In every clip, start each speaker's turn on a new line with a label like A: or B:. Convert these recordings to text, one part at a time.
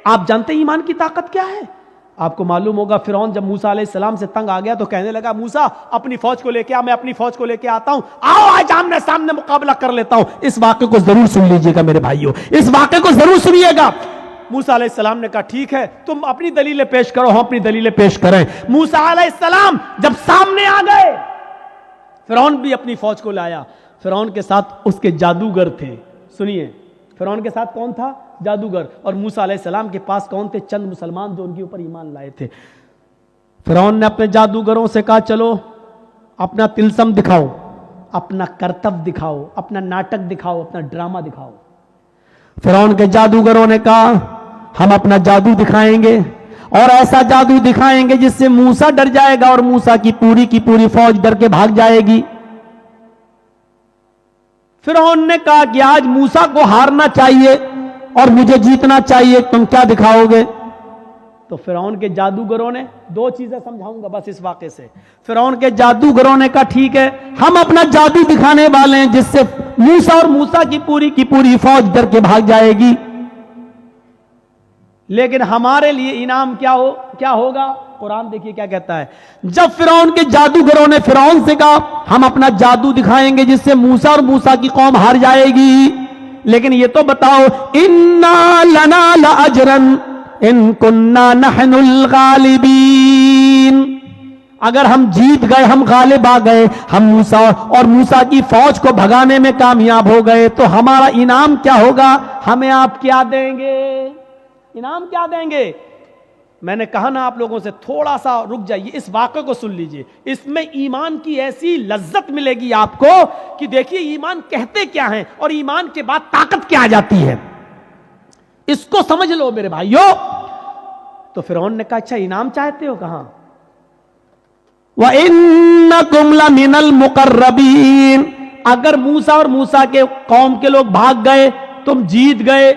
A: آپ جانتے ہیں ایمان کی طاقت کیا ہے؟ آپ کو معلوم ہوگا فرعون جب موسیٰ علیہ السلام سے تنگ آ گیا تو کہنے لگا موسیٰ اپنی فوج کو لے کے آ، میں اپنی فوج کو لے کے آتا ہوں، آؤ آج آمنے سامنے مقابلہ کر لیتا ہوں۔ اس واقعے کو ضرور سن لیجئے گا میرے بھائیوں، اس واقعے کو ضرور سنیے گا۔ موسیٰ علیہ السلام نے کہا ٹھیک ہے تم اپنی دلیلیں پیش کرو، ہم اپنی دلیلیں پیش کریں۔ موسیٰ علیہ السلام جب سامنے آ گئے، فرعون بھی اپنی فوج کو لایا، فرعون کے ساتھ اس کے جادوگر تھے۔ سنیے، فرعون کے ساتھ کون تھا؟ جادوگر۔ اور موسیٰ علیہ السلام کے پاس کون تھے؟ چند مسلمان جو ان کے اوپر ایمان لائے تھے۔ فرعون نے اپنے جادوگروں سے کہا چلو اپنا تلسم دکھاؤ، اپنا کرتب دکھاؤ، اپنا ناٹک دکھاؤ، اپنا ڈرامہ دکھاؤ۔ فرعون کے جادوگروں نے کہا ہم اپنا جادو دکھائیں گے اور ایسا جادو دکھائیں گے جس سے موسیٰ ڈر جائے گا اور موسیٰ کی پوری فوج ڈر کے بھاگ جائے گی۔ فرعون نے کہا کہ آج موسیٰ کو ہارنا چاہیے اور مجھے جیتنا چاہیے، تم کیا دکھاؤ گے؟ تو فرعون کے جادوگروں نے، دو چیزیں سمجھاؤں گا بس اس واقعے سے۔ فرعون کے جادوگروں نے کہا ٹھیک ہے ہم اپنا جادو دکھانے والے ہیں جس سے موسیٰ اور موسیٰ کی پوری فوج ڈر کے بھاگ جائے گی، لیکن ہمارے لیے انعام کیا ہوگا؟ قرآن دیکھیے کیا کہتا ہے۔ جب فرعون کے جادوگروں نے فرعون سے کہا ہم اپنا جادو دکھائیں گے جس سے موسیٰ اور موسیٰ کی قوم ہار جائے گی، لیکن یہ تو بتاؤ انا لنا لاجرا ان کننا نحن الغالبین، اگر ہم جیت گئے، ہم غالب آ گئے، ہم موسیٰ اور موسیٰ کی فوج کو بھگانے میں کامیاب ہو گئے تو ہمارا انعام کیا ہوگا؟ ہمیں آپ کیا دیں گے؟ انعام کیا دیں گے؟ میں نے کہا نا آپ لوگوں سے تھوڑا سا رک جائیے، اس واقعے کو سن لیجئے، اس میں ایمان کی ایسی لذت ملے گی آپ کو کہ دیکھیے ایمان کہتے کیا ہیں اور ایمان کے بعد طاقت کیا آ جاتی ہے، اس کو سمجھ لو میرے بھائیوں۔ تو فرعون نے کہا اچھا انعام چاہتے ہو؟ کہاں؟ وَإِنَّكُمْ لَمِنَ الْمُقَرَّبِينَ، اگر موسیٰ اور موسیٰ کے قوم کے لوگ بھاگ گئے، تم جیت گئے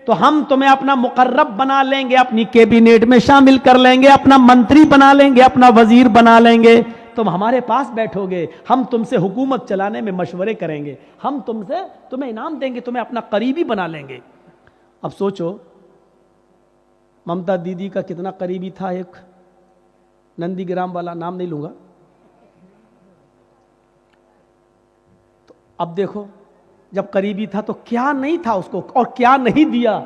A: تو ہم تمہیں اپنا مقرب بنا لیں گے، اپنی کیبینٹ میں شامل کر لیں گے، اپنا منتری بنا لیں گے، اپنا وزیر بنا لیں گے، تم ہمارے پاس بیٹھو گے، ہم تم سے حکومت چلانے میں مشورے کریں گے، ہم تمہیں انعام دیں گے، تمہیں اپنا قریبی بنا لیں گے۔ اب سوچو ممتا دیدی کا کتنا قریبی تھا ایک نندی گرام والا، نام نہیں لوں گا، تو اب دیکھو جب قریبی تھا تو کیا نہیں تھا اس کو اور کیا نہیں دیا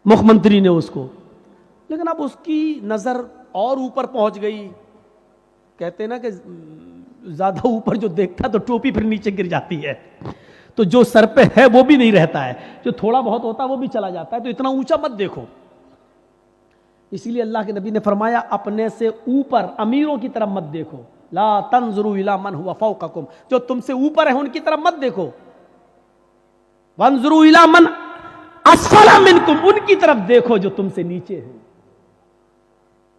A: مکھ منتری نے اس کو، لیکن اب اس کی نظر اور اوپر پہنچ گئی۔ کہتے ہیں نا کہ زیادہ اوپر جو دیکھتا تو ٹوپی پھر نیچے گر جاتی ہے، تو جو سر پہ ہے وہ بھی نہیں رہتا ہے، جو تھوڑا بہت ہوتا ہے وہ بھی چلا جاتا ہے، تو اتنا اونچا مت دیکھو۔ اسی لیے اللہ کے نبی نے فرمایا اپنے سے اوپر امیروں کی طرف مت دیکھو، لا تنظروا الی من هو فوقکم، جو تم سے اوپر ہیں ان کی طرف مت دیکھو، وانظروا الی من اسفل منکم، ان کی طرف دیکھو جو تم سے نیچے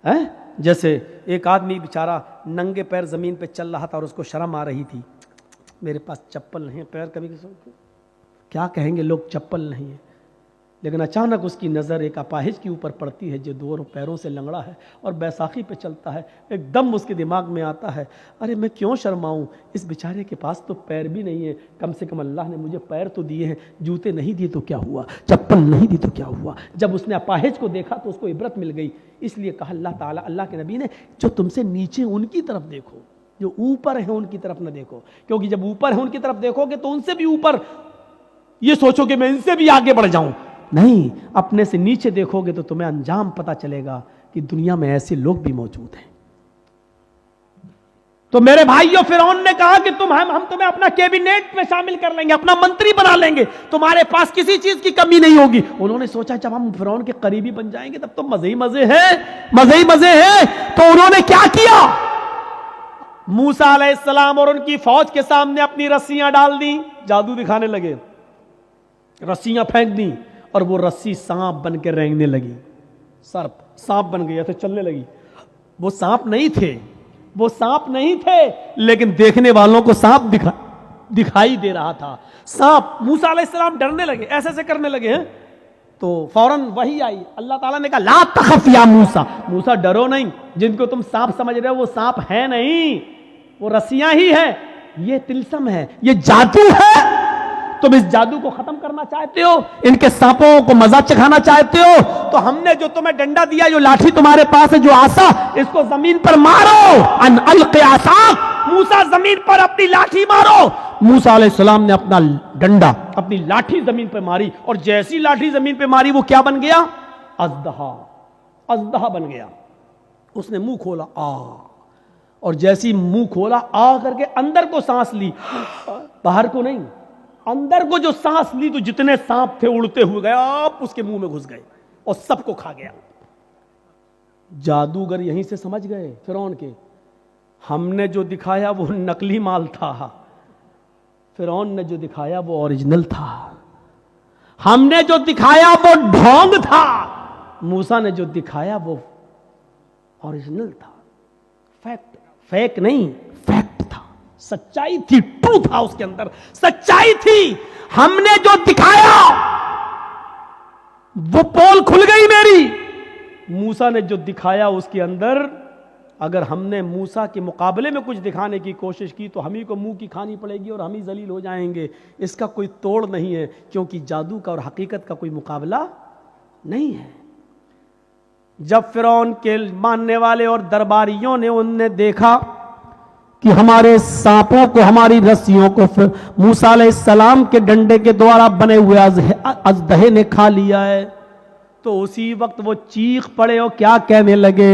A: ہیں۔ جیسے ایک آدمی بیچارہ ننگے پیر زمین پہ چل رہا تھا اور اس کو شرم آ رہی تھی، میرے پاس چپل نہیں ہے، پیر کبھی کیا کہیں گے لوگ چپل نہیں ہے، لیکن اچانک اس کی نظر ایک اپاہج کے اوپر پڑتی ہے جو دونوں پیروں سے لنگڑا ہے اور بیساکھی پہ چلتا ہے، ایک دم اس کے دماغ میں آتا ہے ارے میں کیوں شرماؤں، اس بیچارے کے پاس تو پیر بھی نہیں ہے، کم سے کم اللہ نے مجھے پیر تو دیے ہیں، جوتے نہیں دیے تو کیا ہوا، چپل نہیں دی تو کیا ہوا۔ جب اس نے اپاہج کو دیکھا تو اس کو عبرت مل گئی، اس لیے کہا اللہ تعالیٰ، اللہ کے نبی نے جو تم سے نیچے ان کی طرف دیکھو، جو اوپر ہیں ان کی طرف نہ دیکھو، کیونکہ جب اوپر ہیں ان کی طرف دیکھو گے تو ان سے بھی اوپر یہ سوچو کہ میں ان سے بھی آگے بڑھ جاؤں، نہیں، اپنے سے نیچے دیکھو گے تو تمہیں انجام پتا چلے گا کہ دنیا میں ایسے لوگ بھی موجود ہیں۔ تو میرے بھائیوں فرعون نے کہا کہ ہم تمہیں اپنا کیبینٹ میں شامل کر لیں گے، اپنا منتری بنا لیں گے، تمہارے پاس کسی چیز کی کمی نہیں ہوگی۔ انہوں نے سوچا جب ہم فرعون کے قریبی بن جائیں گے تب تو مزے ہی مزے ہیں، مزے ہی مزے ہیں۔ تو انہوں نے کیا کیا؟ موسیٰ علیہ السلام اور ان کی فوج کے سامنے اپنی رسیاں ڈال دیں، جادو دکھانے لگے، رسیاں پھینک دیں اور وہ رسی سانپ بن کے رینگنے لگی، سانپ بن گئی، ایسے چلنے لگی۔ وہ سانپ نہیں تھے لیکن دیکھنے والوں کو سانپ دکھائی دے رہا تھا۔ سانپ، موسیٰ علیہ السلام ڈرنے لگے، ایسے کرنے لگے ہیں تو فوراً وحی آئی، اللہ تعالیٰ نے کہا لا تخف یا موسیٰ، موسیٰ ڈرو نہیں، جن کو تم سانپ سمجھ رہے ہو وہ سانپ ہے نہیں، وہ رسیاں ہی ہیں، یہ تلسم ہے، یہ جادو ہے، تم اس جادو کو ختم کرنا چاہتے ہو, ان کے سانپوں کو مزہ چکھانا چاہتے ہو, تو ہم نے جو تمہیں ڈنڈا دیا, جو لاٹھی تمہارے پاس ہے, جو آسا, اس کو زمین پر مارو. ان القی عصاک, موسیٰ زمین پر اپنی لاٹھی مارو. موسیٰ علیہ السلام نے اپنا ڈنڈا, اپنی لاٹھی زمین پہ ماری, اور جیسی لاٹھی زمین پہ ماری وہ کیا بن گیا؟ اژدہا. اژدہا بن گیا. اس نے منہ کھولا, اور جیسی منہ کھولا, کر کے اندر کو سانس لی, باہر کو نہیں, اندر کو جو سانس لی تو جتنے سانپ تھے اڑتے ہوئے گئے, آپ اس کے منہ میں گھس گئے اور سب کو کھا گیا. جادوگر یہیں سے سمجھ گئے فرعون کے, ہم نے جو دکھایا وہ نقلی مال تھا, فرعون نے جو دکھایا وہ اوریجنل تھا. ہم نے جو دکھایا وہ ڈھونگ تھا, موسیٰ نے جو دکھایا وہ اوریجنل تھا. فیکٹ, فیک نہیں, فیکٹ تھا, سچائی تھی, ٹرو تھا اس کے اندر, سچائی تھی. ہم نے جو دکھایا وہ پول کھل گئی میری. موسیٰ نے جو دکھایا اس کے اندر, اگر ہم نے موسیٰ کے مقابلے میں کچھ دکھانے کی کوشش کی تو ہم ہی کو منہ کی کھانی پڑے گی اور ہم ہی ذلیل ہو جائیں گے. اس کا کوئی توڑ نہیں ہے, کیونکہ جادو کا اور حقیقت کا کوئی مقابلہ نہیں ہے. جب فرعون کے ماننے والے اور درباریوں نے ان نے دیکھا کہ ہمارے سانپوں کو, ہماری رسیوں کو موسیٰ علیہ السلام کے ڈنڈے کے دوارا بنے ہوئے اژدہے نے کھا لیا ہے, تو اسی وقت وہ چیخ پڑے اور کیا کہنے لگے؟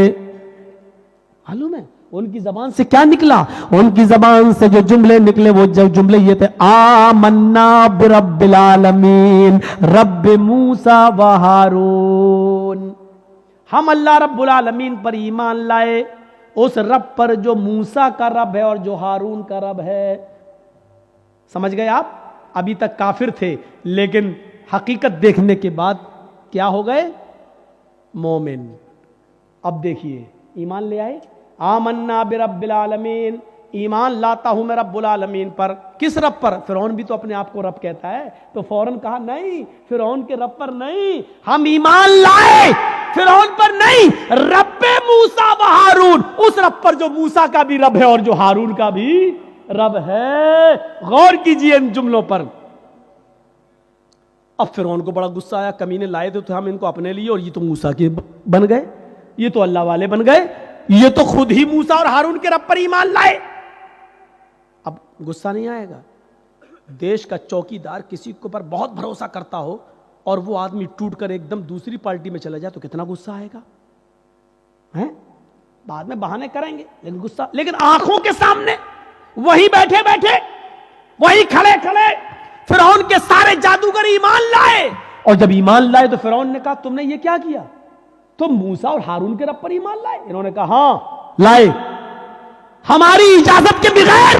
A: معلوم ہے ان کی زبان سے کیا نکلا؟ ان کی زبان سے جو جملے نکلے وہ جملے یہ تھے, آمنا برب العالمین رب موسیٰ و ہارون. ہم اللہ رب العالمین پر ایمان لائے, اس رب پر جو موسیٰ کا رب ہے اور جو ہارون کا رب ہے. سمجھ گئے آپ؟ ابھی تک کافر تھے, لیکن حقیقت دیکھنے کے بعد کیا ہو گئے؟ مومن. اب دیکھیے, ایمان لے آئے. آمنا برب العالمین, ایمان لاتا ہوں میں رب العالمین پر. کس رب پر؟ فرعون بھی تو اپنے آپ کو رب کہتا ہے, تو فوراً کہا نہیں, فرعون کے رب پر نہیں, ہم ایمان لائے فرعون پر نہیں, رب موسیٰ و ہارون, اس رب پر جو موسیٰ کا بھی رب ہے اور جو ہارون کا بھی رب ہے. غور کیجئے ان جملوں پر. اب فرعون کو بڑا غصہ آیا, کمینے لائے تھے تو ہم ان کو اپنے لیے, اور یہ تو موسیٰ کے بن گئے, یہ تو اللہ والے بن گئے, یہ تو خود ہی موسیٰ اور ہارون کے رب پر ایمان لائے. اب غصہ نہیں آئے گا؟ دیش کا چوکیدار کسی کے اوپر بہت بھروسہ کرتا ہو اور وہ آدمی ٹوٹ کر ایک دم دوسری پارٹی میں چلا جائے تو کتنا غصہ آئے گا؟ بعد میں بہانے کریں گے, لیکن غصہ, لیکن آنکھوں کے سامنے وہی بیٹھے بیٹھے, وہی کھڑے کھڑے فرعون کے سارے جادوگر ایمان لائے. اور جب ایمان لائے تو فرعون نے کہا تم نے یہ کیا کیا؟ تم موسیٰ اور ہارون کے رب پر ایمان لائے؟ انہوں نے کہا ہاں لائے, ہماری اجازت کے بغیر.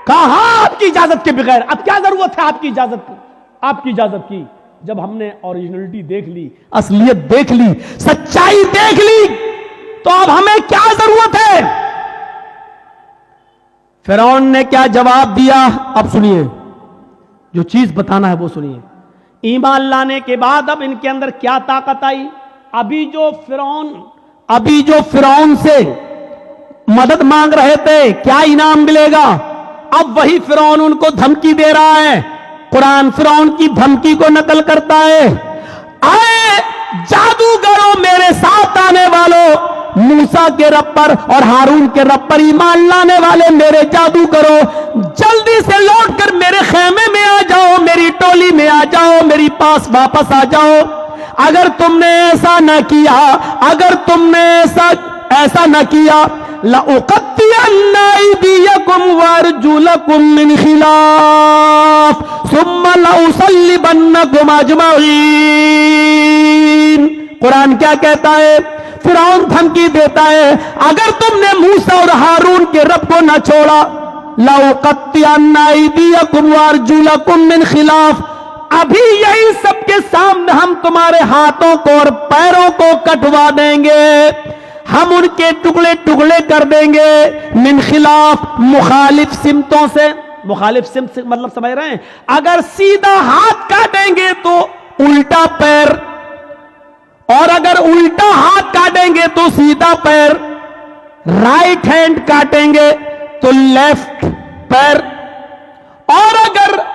A: کہا ہاں آپ کی اجازت کے بغیر. اب کیا ضرورت ہے آپ کی اجازت کی؟ آپ کی اجازت کی. جب ہم نے اوریجنلٹی دیکھ لی, اصلیت دیکھ لی, سچائی دیکھ لی, تو اب ہمیں کیا ضرورت ہے؟ فرعون نے کیا جواب دیا؟ اب سنیے, جو چیز بتانا ہے وہ سنیے. ایمان لانے کے بعد اب ان کے اندر کیا طاقت آئی؟ ابھی جو فرعون سے مدد مانگ رہے تھے, کیا انعام ملے گا, اب وہی فرعون ان کو دھمکی دے رہا ہے. قرآن فرعون کی دھمکی کو نقل کرتا ہے, آئے جادوگروں میرے ساتھ آنے والوں, موسیٰ کے رب پر اور ہارون کے رب پر ایمان لانے والے میرے جادوگروں, جلدی سے لوٹ کر میرے خیمے میں آ جاؤ, میری ٹولی میں آ جاؤ, میری پاس واپس آ جاؤ. اگر تم نے ایسا نہ کیا, اگر تم نے ایسا نہ کیا, لَأُقَطِّعَنَّ أَيْدِيَكُمْ وَأَرْجُلَكُمْ مِنْ خِلَافٍ ثُمَّ لَأُصَلِّبَنَّكُمْ أَجْمَعِينَ. قرآن کیا کہتا ہے؟ فرعون دھمکی دیتا ہے, اگر تم نے موسیٰ اور ہارون کے رب کو نہ چھوڑا, لَأُقَطِّعَنَّ أَيْدِيَكُمْ وَأَرْجُلَكُمْ مِنْ خِلَافٍ, ابھی یہی سب کے سامنے ہم تمہارے ہاتھوں کو اور پیروں کو کٹوا دیں گے, ہم ان کے ٹکڑے ٹکڑے کر دیں گے. من خلاف, مخالف سمتوں سے. مخالف سمت سے مطلب سمجھ رہے ہیں؟ اگر سیدھا ہاتھ کاٹیں گے تو الٹا پیر, اور اگر الٹا ہاتھ کاٹیں گے تو سیدھا پیر. رائٹ ہینڈ کاٹیں گے تو لیفٹ پیر, اور اگر